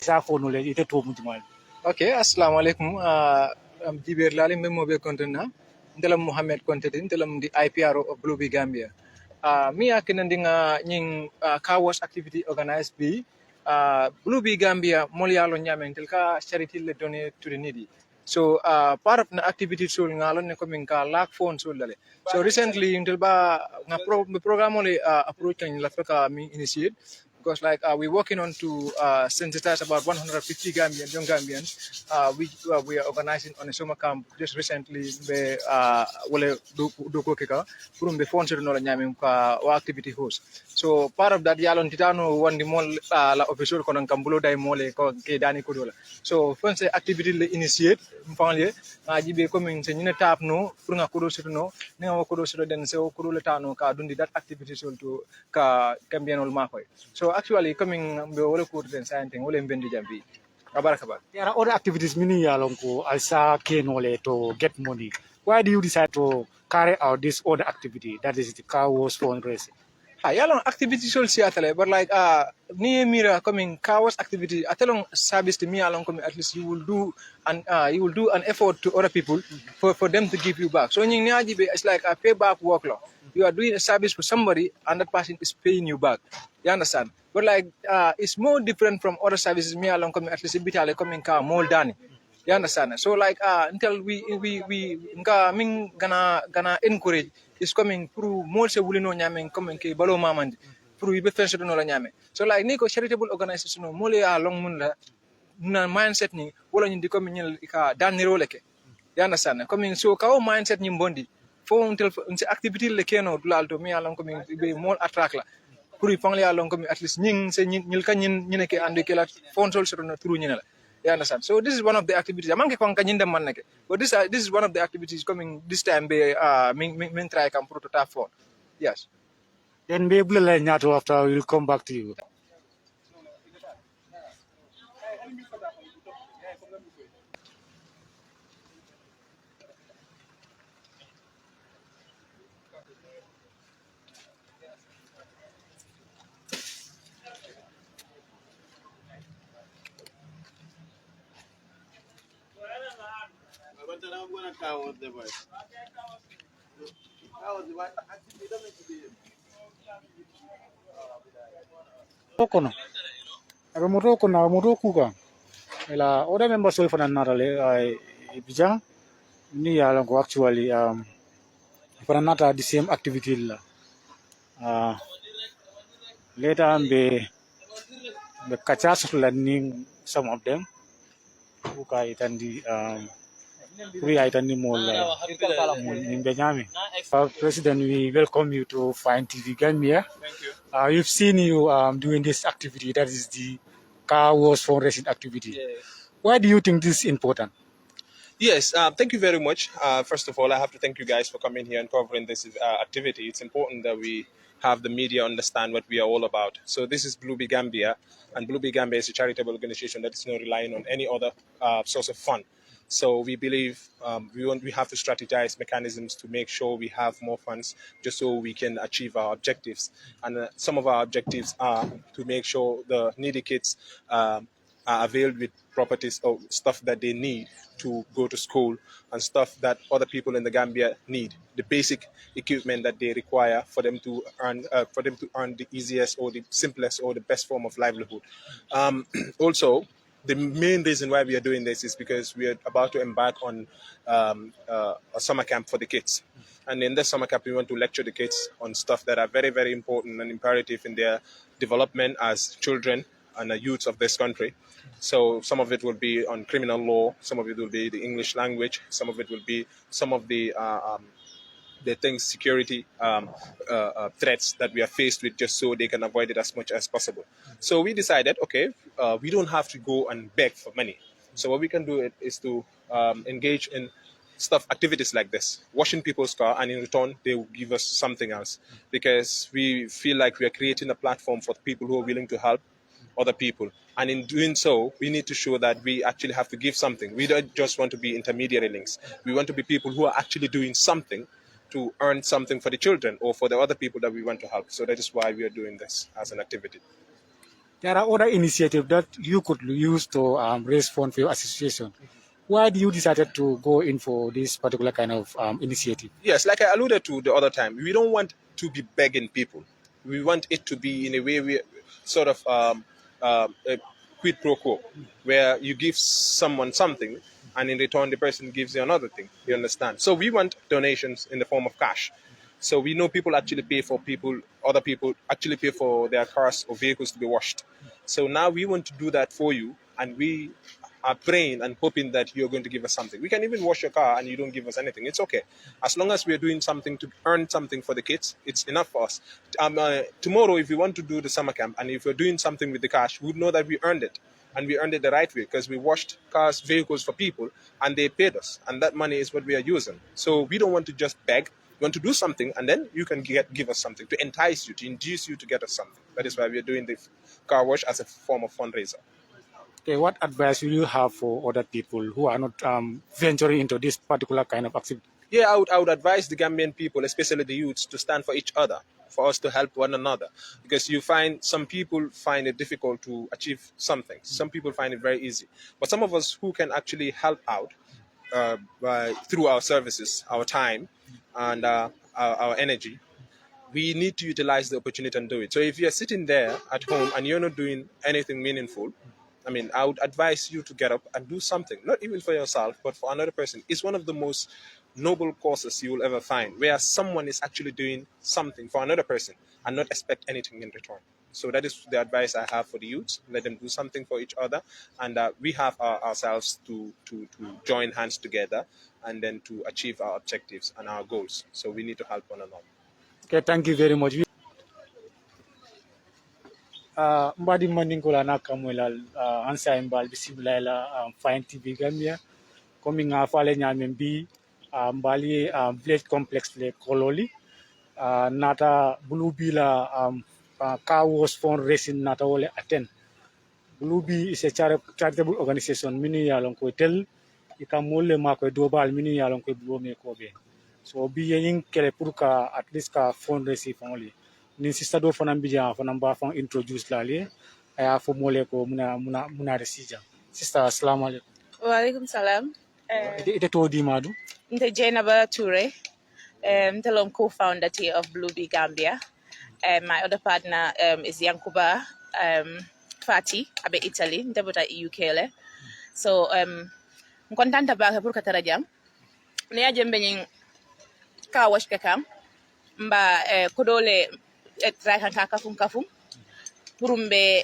Sa phone le ite to mutmal. Okay, assalamu alaikum. I'm Jiber Lali, Memobe Contena. Ndelam Mohammed Content, Ndelam the IPR of Blue Gambia. Me akinanding ning kawas activity organized by Blue Gambia Molialo Nyamen telka charity le donate to the needy. So part of the activity so ngalon ne coming ka lack phone so lale. So recently until ba na program only approach kan la feka mi initiate because like we're working on to sensitize about 150 Gambians, young Gambians. We are organizing on a summer camp just recently. Be wale do ko kika from the phone no nyame ka activity host. So part of that yalon titano one the mall la official konon kambulo dai mole ko ke dani ko dola. So first activity le initiate mfangle jibe coming se nyina tap no pour nga kodo sito no ne nga kodo sito den se o kodo le tano ka dundi that activity so to ka Gambianol makoy. So actually coming be wala ko den saying wala mbendi jambi. Abaraka. There are other activities mini yalonko alsa kenole to get money. Why do you decide to carry out this other activity that is the car wash fundraising? Yalong activity sol si atale, but like ni mira coming cows activity atelong service to me along coming at least you will do an effort to other people for them to give you back. So nying niaji be it's like a payback work law. You are doing a service for somebody and that person is paying you back. You understand? But like it's more different from other services me along coming at least a bit coming car more than. You understand? So like until we nga ming gonna encourage is coming through more se wulino nyame coming ke balo mamandi through be fense no la nyame. So like niko charitable organization no mole a long mun la na mindset ni wala ñu di coming ñel ka daniro leke. You understand? Coming so ka mindset ñi bondi fo until activity le keno dulal to mi along coming be more attract la pour fangle along coming at least ñing se ñil ka ñine ke ande ke la fon sol no through ñine la. You understand? So this is one of the activities. Among but this is one of the activities coming this time. Be min try come prototype for. Yes. Then maybe nyato after we'll come back to you. Kono. Aba moto kono moto kuka. Ela other members will for another I bija ni yalonko actually for another the same activity la. Later be kachas learning some of them. Kuka itandi we itandi mol in Benjamin. President, we welcome you to Fine TV Gambia. Thank you. We've seen you doing this activity, that is the car wash fundraising activity. Yeah. Why do you think this is important? Yes, thank you very much. First of all, I have to thank you guys for coming here and covering this activity. It's important that we have the media understand what we are all about. So this is Blue Gambia, and Blue Gambia is a charitable organization that is not relying on any other source of fund. So we believe we have to strategize mechanisms to make sure we have more funds just so we can achieve our objectives. And some of our objectives are to make sure the needy kids are availed with properties or stuff that they need to go to school and stuff that other people in the Gambia need, the basic equipment that they require for them to earn the easiest or the simplest or the best form of livelihood. Also, the main reason why we are doing this is because we are about to embark on a summer camp for the kids. And in this summer camp, we want to lecture the kids on stuff that are very, very important and imperative in their development as children and the youths of this country. So some of it will be on criminal law, some of it will be the English language, some of it will be some of the things, security threats that we are faced with, just so they can avoid it as much as possible. So we decided, okay, we don't have to go and beg for money. So what we can do is to engage in activities like this, washing people's car, and in return they will give us something else, because we feel like we are creating a platform for people who are willing to help other people. And in doing so, we need to show that we actually have to give something. We don't just want to be intermediary links. We want to be people who are actually doing something to earn something for the children or for the other people that we want to help. So that is why we are doing this as an activity. there are other initiatives that you could use to raise funds for your association. Why do you decided to go in for this particular kind of initiative? Yes, like I alluded to the other time, we don't want to be begging people. We want it to be in a way we sort of a quid pro quo, where you give someone something and in return the person gives you another thing. You understand? So we want donations in the form of cash. So we know people actually pay for other people actually pay for their cars or vehicles to be washed. So now we want to do that for you, and we are praying and hoping that you're going to give us something. We can even wash your car and you don't give us anything. It's okay. As long as we're doing something to earn something for the kids, it's enough for us. Tomorrow, if we want to do the summer camp and if we're doing something with the cash, we would know that we earned it. And we earned it the right way because we washed cars, vehicles for people, and they paid us. And that money is what we are using. So we don't want to just beg. We want to do something, and then you can give us something to entice you, to induce you to get us something. That is why we are doing the car wash as a form of fundraiser. Okay, what advice will you have for other people who are not venturing into this particular kind of activity? Yeah, I would advise the Gambian people, especially the youths, to stand for each other, for us to help one another. Because you find some people find it difficult to achieve something. Some people find it very easy. But some of us who can actually help out through our services, our time, and our energy, we need to utilize the opportunity and do it. So if you're sitting there at home and you're not doing anything meaningful, I mean, I would advise you to get up and do something, not even for yourself, but for another person. It's one of the most noble causes you will ever find, where someone is actually doing something for another person and not expect anything in return. So that is the advice I have for the youths. Let them do something for each other, and we have ourselves to join hands together and then to achieve our objectives and our goals. So we need to help one another. Okay, thank you very much. Mbadi mandinkola na kamwela ansa imbal bisibila la fine TV Gambia komi nga fale nyamen bi mbali village complex le kololi nata blue bi la car wash fundraising nata wole attend. Blue Bee is a charitable organization mini yalon ko tel ikamole mako dobal mini yalon ko blue me ko be. So bi yin kele pour ka at least ka fundraising family ni sister do fana bija fana ba fon introduce la le aya fo mole ko muna resija. Sister assalamu alaikum. Wa alaikum salam. Ite to di madu. Nte Jainaba Toure. I'm co-founder of Blue Bee Gambia. My other partner is Yankuba Fati, abe Italy, ndebota UK le. So contenta ba pour katara jam. Ne ajembe nyin ka wash kakam. Mba kodole trakan kafum purumbe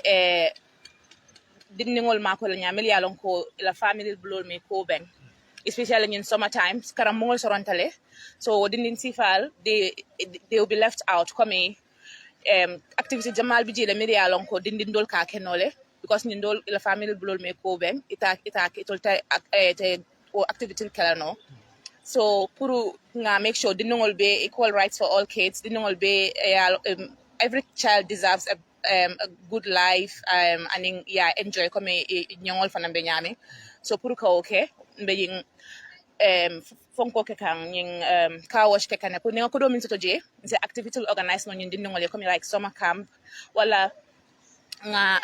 dinningol mako la nyamel yalon ko la family blol me ko ben. Especially in summer times, karamongol sorontale. So didn't sifal they will be left out. Come activity jamal biji le media along ko dindin dol ka kenole because nindol la family blol me ko ben ita itolta o activity kala no. So puru nga make sure dinongol be equal rights for all kids. Dinongol be every child deserves a good life and enjoy come nyongol fanambe nyame. So puru ka okay being fonko ke kan ning car wash ke kan ko ninga ko do min to je the activity organize no nyin dinno ngole comme like summer camp wala nga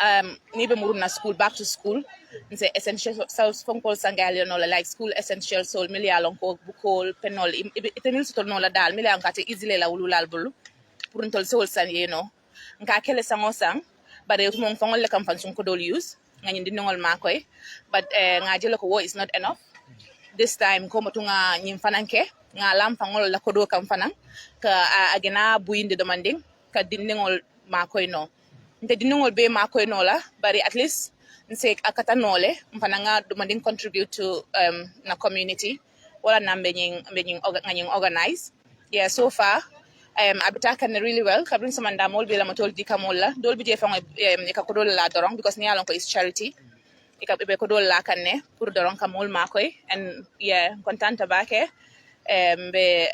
ni be muruna school back to school the essential self fonko sangal no like school essential soul mili alon ko bukol penol ite min to no la dal mili angate easily la wululal bulu pour ntol soul san yeno nga kele sangosang bare to mon fongol le kam fan sun ko dol use nga nyin dinno ngol makoy but nga jelo ko wo is not enough. This time ko matunga nyim fananke nga lam fangol la kodo kam fanan ka agena buinde demanding ka dinningol makoy no nte dinningol be makoy no la bari at least nse akata nole mfananga demanding contribute to na community wala nambe nying organize so far abita kan really well kabrin samanda mol be la motol dikamola dol bi je fango ka kodo la dorong because ni alon ko is charity ikabe ko dol la kanne pour doron kamol makoy and contenta bake be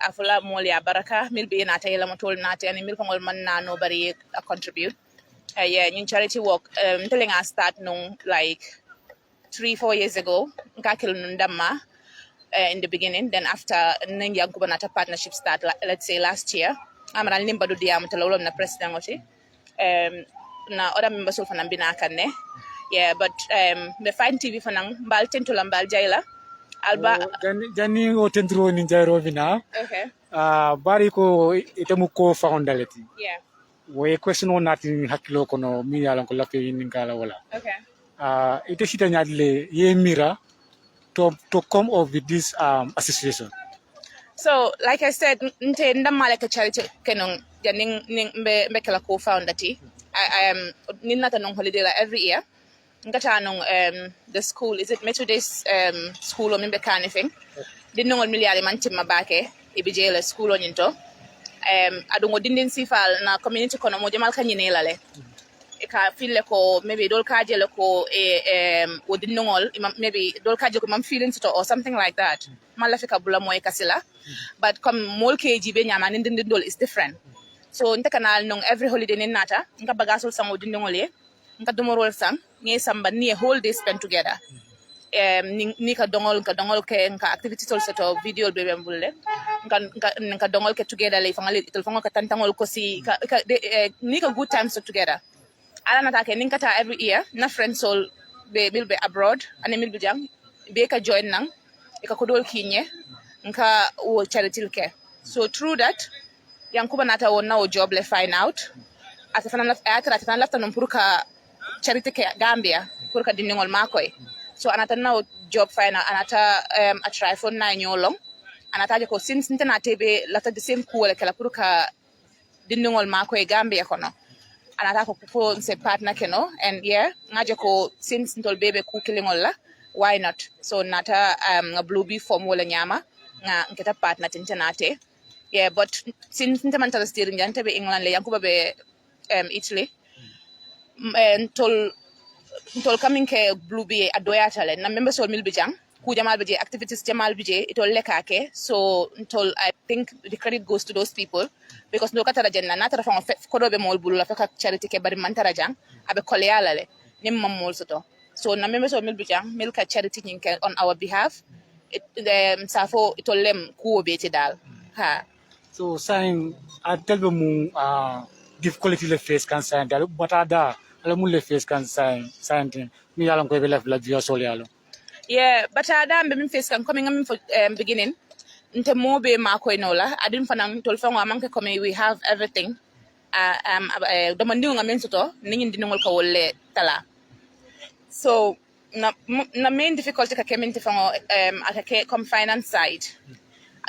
afula mol ya baraka mil be na tayela motol na tane mil ko man na no bari a contribute in charity work telling us start no like 3-4 years ago nkakil ndamma in the beginning then after nang yankuba na partnership start let's say last year amara nimba do diam telolom na president oti na other members of fanang binakanne. Yeah, but the Fine TV fanang bal tentula bal jaila. Alba Jani o tendro ni jairo bina. okay. Bari ko itemu ko foundality. Yeah. We question on natin hakilo kono mi yalan ko lape ninkala wala. Okay. Ite sita nyadle ye mira to come up with this association. So, like I said, nte ndamale ka charity kenong janing mbe kala co-founder ti. I am ninata nong holiday like every year. Ngata nong the school, is it Methodist school or mbe kanifing. Din nong miliari man timma bake ibijela school on into. Adungo dindin sifal na community kono mo jamal kanyine lale. Ka feel ko maybe dol ka jele ko wodin nongol maybe dol ka jele ko mam feelings to or something like that. Mala fika bula moy kasila. But come mol keji be nyama nindin dol is different. So nte kanal nong every holiday nin nata nka bagasol sang wodin nongol nka domorol sang nge samba ni a whole day spent together. Ni ka dongol ke nka activity tol seto video be bulle nka dongol ke together le fangal itol fangal ka tantangol ko si ni ka good times together. Ala natake ninkata every year na friends all be abroad ane mil bijang be ka join nang ka kodol kinye nka wo charity ke. So through that yankuba nata wona o job le find out atafana lafta non pour ka charity ke Gambia pour ka diningol makoy. So anata na job find out anata a try for na nyolong anata ko since ntana tebe lafta the same cool kala pour ka diningol makoy Gambia kono. Anata ko ko se partner keno and yeah ngaje ko since ntol bebe ku kilingol la why not so nata a blue bee form wala nyama nga ngeta partner tintanate yeah but since ntamantala steering jante be England le yankuba be Italy ntol coming ke blue bee adoya tale na members all mil bijang ku jamal bije activities jamal bije itol lekake so ntol I think the credit goes to those people because no katara jenna natara fa ko be mol bulu la fa charity ke bari mantara jang abe koleala le nim mam mol soto so na members of mil bijang mil ka charity nyinke on our behalf safo itol lem ku obeti dal ha So sign tell mu give quality le face can sign dal batada ala mu le face can sign mi yalan ko be la via sol yalo. Yeah, but Adam be face can coming for beginning. Nte mo be makoy no la. Adin fanang tol fango amanke come we have everything. Domandi nga men soto ninyin dinungol ka wolle tala. So na main difficulty ka kemen te fango atake come finance side.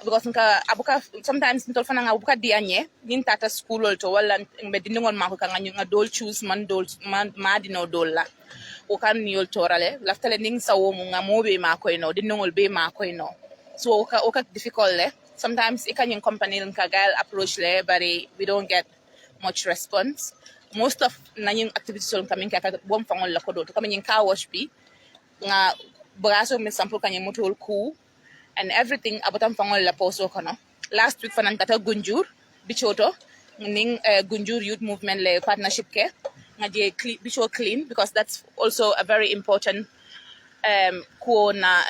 Because nka abuka sometimes tol fanang abuka dianye nin tata school to wala mbe dinungol mako ka nga dol choose man madino dol la. O kan yol torale laftale ning sawo mu nga mobe makoy no dinungol be makoy no. So oka difficult le. Sometimes ikan company nka gal approach le but we don't get much response. Most of nanying activities on coming kaka bom fangol la kodo to coming car wash bi nga braso me sample kanye motol ku and everything abotam fangol la poso kono. Last week fanan kata Gunjur bichoto ning Gunjur youth movement le partnership ke nga je bicho clean because that's also a very important ko na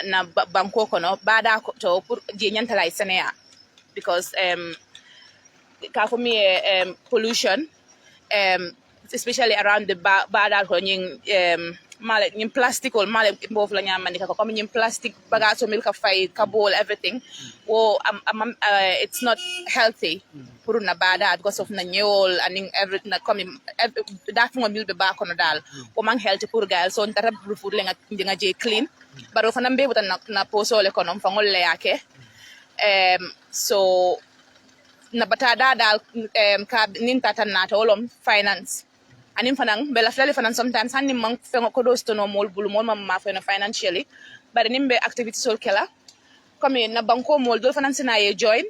banko kono bada to pour je nyantala senea because ka for me pollution especially around the bada ko nying male nyim plastic or male mbof la nyamani ka ko nyim plastic bagaso milk fay ka bowl everything wo it's not healthy pour na bada because of na nyol and everything na come that mo milbe ba kono dal ko mang healthy pour gal so ntara pour le nga je clean baro fana mbe butan na poso le kono fangol le yake so na batada dal ka nin tatan na to olom finance anim fanang bela flale fanan sometimes hanni man fengo ko do stono mol bulu mol mam ma fena financially but nimbe activity sol kala comme na banko mol do fanan sina ye join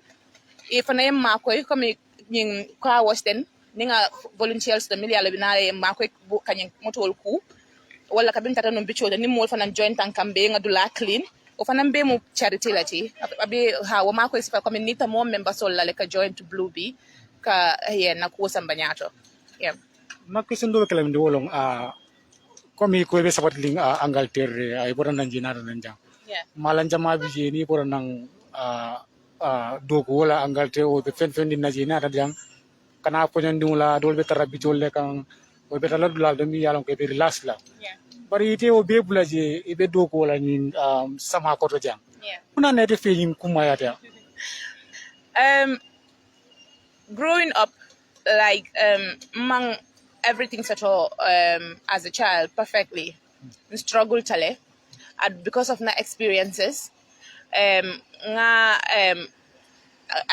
e fanay ma koy comme ñing ka wasten ninga volunteers de milliala binale ma koy kanyen motol ku wala ka bin tata no bicho de nim mol fanan join tankam be nga dula clean o fanan be mu charity lati abi ha wa ma koy sifa comme nita mo member sol la ka join to blue bee ka ye na ko sambanyato yeah Na question do kala ndi wolong komi ko be sabat ling Angleterre ay boran nan jinara nan jang yeah malan jama bi je ni boran nan do ko wala Angleterre o be fen fen din na jinara jang kana ko nyan dum la dol be tarabi tolle kan o be tala dula do mi yalon ko be relax la Yeah. bari ite o be bulaje e be do ko la ni sama ko to jang Yeah. kuna ne te fe yin kuma ya ta Growing up, like among everything such as a child perfectly, struggle tale, and because of my experiences, nga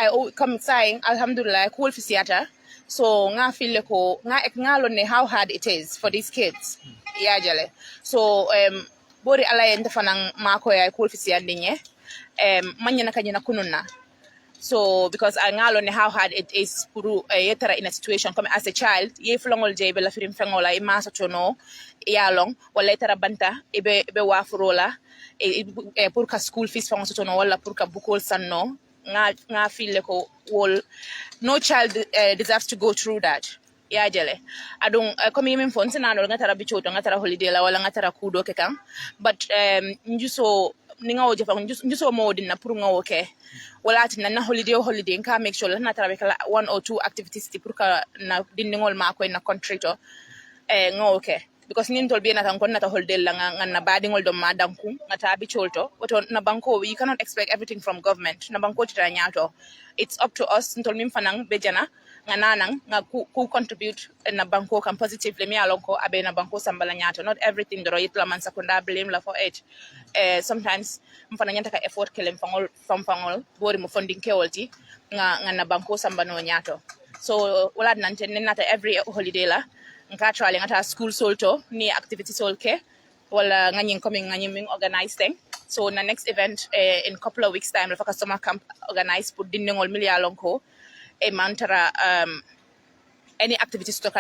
I come saying alhamdulillah cool for theater, so nga feel like nga learn how hard it is for these kids. Yeah, jale. So bori ala yende fanang mako ya cool for theater manya na kanya na kununa. So because I learn how hard it is puru yetara in a situation come as a child ye flongol je be la firim fengola e masa chono ya long wala yetara banta be wa furola pour ka school fees fango chono wala pour ka bukol sanno nga feel ko wol no child deserves to go through that ya jele adon comme yemin fon sinano ngatara bichoto ngatara holiday la wala ngatara kudo ke kan but njuso ninga oje fa njuso mo dinna pour nga woke wala tin na holiday nka make sure na tara kala 1 or 2 activities ti pour ka na dindingol ma ko na contractor nga woke because nin tol be na tan kon na ta holiday la nga na badingol do ma danku ngata bi cholto wato na banko you cannot expect everything from government na banko tita nyato it's up to us ntol mim fanang bejana nga nanang nga ku contribute na banko can positively me alonko abe na banko sambala nyato not everything do yitla man sakunda blame la for it sometimes mfana nyanta ka effort kelem fangol bori mo funding kewolti nga na banko sambano nyato so wala nante nata every holiday la nka try ngata school solto ni activity solke wala nganying coming nganying organizing so na next event in couple of weeks time la faka summer camp organize put dindingol milyalonko e mantara any activities to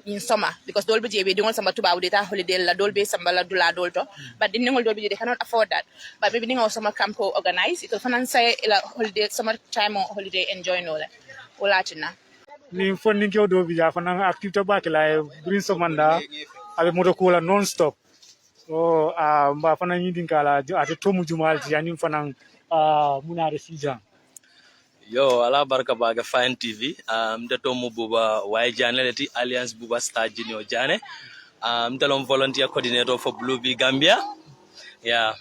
in summer because dolbe jebe dingol samba tuba udeta holiday la dolbe samba la dula dolto but dingol dolbe they cannot afford that but maybe dingol summer camp ko organize it will finance la holiday summer time or holiday enjoy no la wala tina ni funding ke do bi ja fana activity ba ke la brin so manda abe moto ko la non stop so mba fana ni din kala ate tomu jumal ti yani fana muna resija Yo, ala barka baga Fine TV. Mtato buba Wai Janeleti Alliance Buba Star Junior Jane. Mtalom volunteer coordinator for Blue Bee Gambia. Yeah.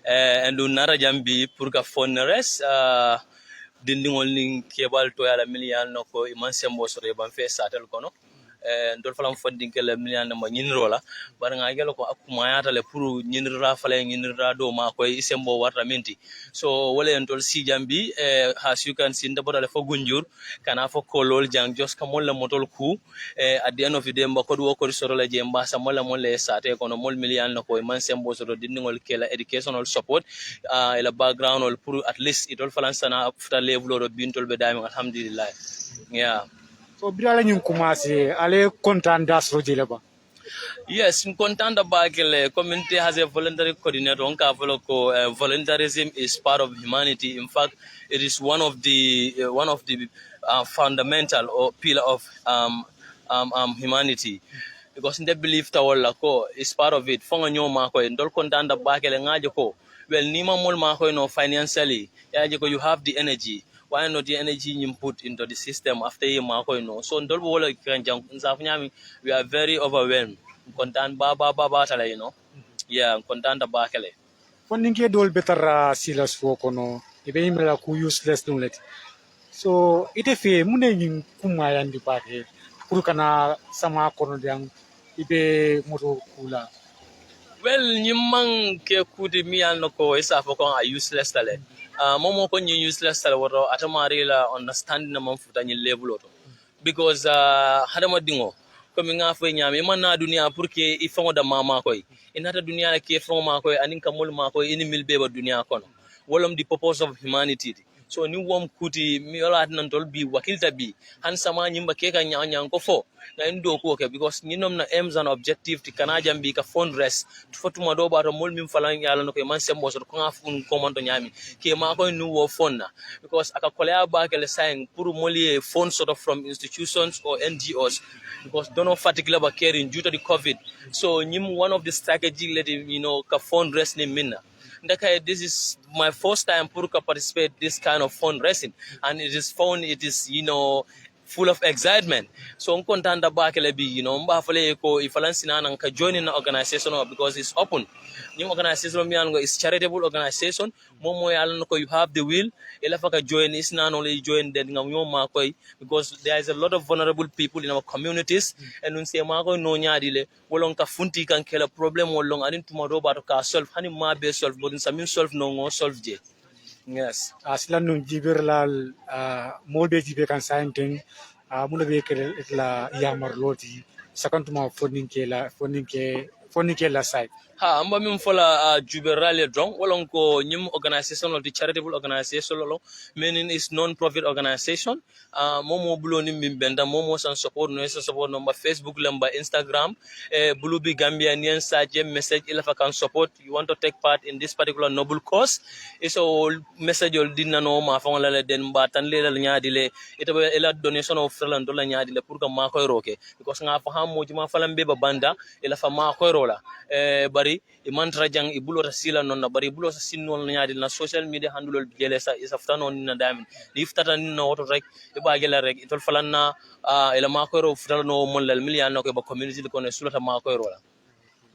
And unara jambi purka fundraise. Dindingol ning kebal to yala million no ko imansembo sore ban fe satel kono. Ndol falam funding ke le million mo nyinrola bar nga gelo ko akuma yata le pour nyinra fale nyinra do ma ko isembo warta minti so wala ndol si jambi as you can see ndabo le fo gunjur kana fo kolol jang jos kamol le motol ku at the end of the day mbako do ko soro le jemba sa mola mole sate kono mol million no ko man sembo soro dindingol ke la educational support ila background ol pour at least idol falan sana after level do bintol be dami alhamdulillah yeah. so birala nyum commencé ale content das rojele ba Yes, Mkontanda Bagele community has a voluntary coordinator. Voluntarism is part of humanity. In fact, it is one of the fundamental or pillar of humanity. Because they believe tawala ko is part of it. Fonga nyoma ko ndol Kontanda Bagele ngajo ko. Well, nima mol mako no financially. Yaje ko you have the energy. Why not the energy you put into the system after you mako no? So ndol wala kanjang nzafnyami we are very overwhelmed. Kontan baba tala yeah kontan da bakele funding ke dol betar silas fo kono ibe imra ku useless dum let so ite fe mune nyin kuma yandi pake pour kana sama kono dang ibe moto kula well nyimman ke kudi miyan no ko isa fo kon a useless tale momo ko nyi useless tale woto atamari la understanding na man futa nyi level oto because hadama dingo comme nga fay nyame man na dunia pour que il faut da mama koy inata dunia la ke fo ma koy anin kamol ma koy ini mil beba dunia kono wolom the purpose of humanity so ni wom kuti mi wala nan tol bi wakilta bi han sama nyimba ke ka nyanya ko fo na ndo ko ke because nyinom na aims and objective ti kana jambi ka fundraise fotuma do ba to mol min falan yalla no ko man sembo so ko ngafun ko man to nyami ke ma koy nu wo fonna because aka kolea ba ke le saying pour molier fund sort of from institutions or NGOs because don't know fatigue ba caring due to the COVID so nyim one of the strategy let ka fundraise ni minna this is my first time to participate this kind of fundraising and it is found it is full of excitement. So I'm content about be, you know, if I can join in the organization because it's open. New organization is charitable organization. Momo you have the will. Elafaka join is not only join then because there is a lot of vulnerable people in our communities and when say mako no nyadile wolong ka funti kan kela problem wolong adin tomorrow ba ka solve hani ma be solve but some solve no ngo solve je. Yes. Aslan nun jibir lal molbe jibe kan sainting muna be kele la yamar loti sakantuma foninke la site. Ha amba min fola juberale drong walon ko nyim organization of the charitable organization lolo meaning is non-profit organization momo bulo ni min benda momo san support no support number Facebook lamba Instagram Bulubi Gambia nien saje message ila can support you want to take part in this particular noble cause is all message ol dinna no ma fa la den ba tan le nyaadi le ita ila donation of $3 nyaadi le pour que ma koy roke because nga fa ham mo jima falam be ba banda ila fa ma koy rola bari imantra jang ibulota sila non na bari ibulota sinno nyaadi na social media handle jele sa isafta non na dam liftata ni no rek e ba gela rek itol falanna ila ma koy ro futalo no mon lal million no ko ba community ko ne sulata ma koy rola.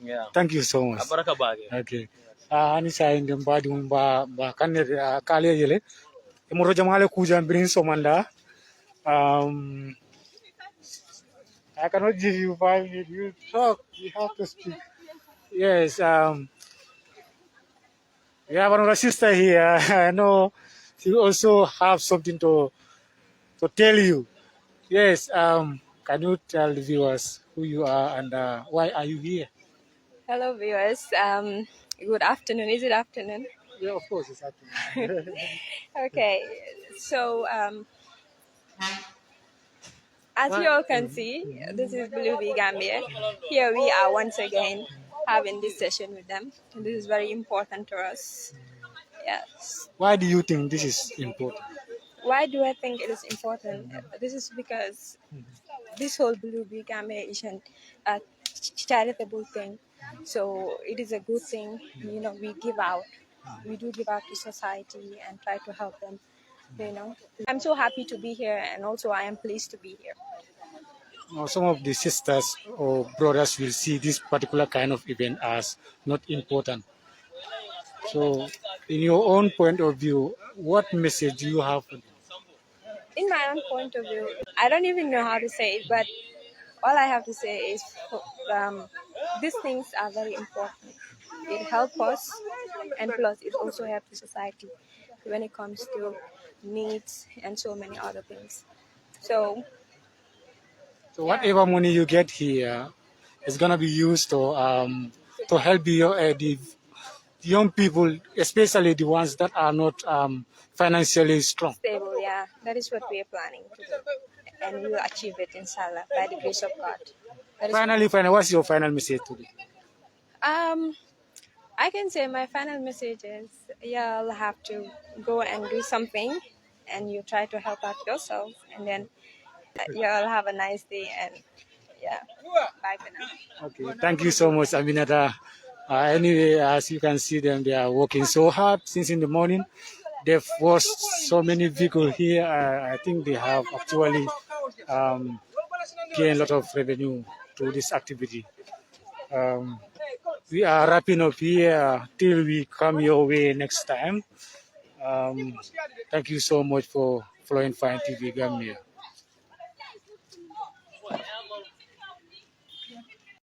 Yeah. Thank you so much. Baraka bage. Okay. Ani sa inde mbadi ba kanne kale yele imoro jamale kujan brin somanda I cannot give you 5 minutes. You talk. You have to speak. Yes. We have another sister here. I know she also have something to tell you. Yes. Can you tell the viewers who you are and why are you here? Hello, viewers. Good afternoon. Is it afternoon? Yeah, of course, it's happening. Okay. So, as you all can see, this is Blue Bee Gambia. Here we are once again having this session with them. And this is very important to us. Yes. Why do you think this is important? Why do I think it is important? This is because this whole Blue Bee Gambia is a charitable thing. So it is a good thing. You know, we give out. We do give out to society and try to help them. You know, I'm so happy to be here, and also I am pleased to be here. Now, some of the sisters or brothers will see this particular kind of event as not important. So, in your own point of view, what message do you have? In my own point of view, I don't even know how to say it, but all I have to say is these things are very important. It helps us, and plus it also helps the society when it comes to needs and so many other things. So whatever money you get here is gonna be used to help the young people, especially the ones that are not financially strong. Stable, yeah. That is what we are planning to do, and we will achieve it, inshallah, by the grace of God. Finally, what's your final message today? I can say my final message is you'll have to go and do something, and you try to help out yourself, and then you'll have a nice day, and yeah, bye for now. Okay, thank you so much, Aminata. Anyway, as you can see them, they are working so hard since in the morning. They've washed so many vehicles here. I think they have actually gained a lot of revenue through this activity. We are wrapping up here till we come your way next time. Thank you so much for following Fine TV Gambia.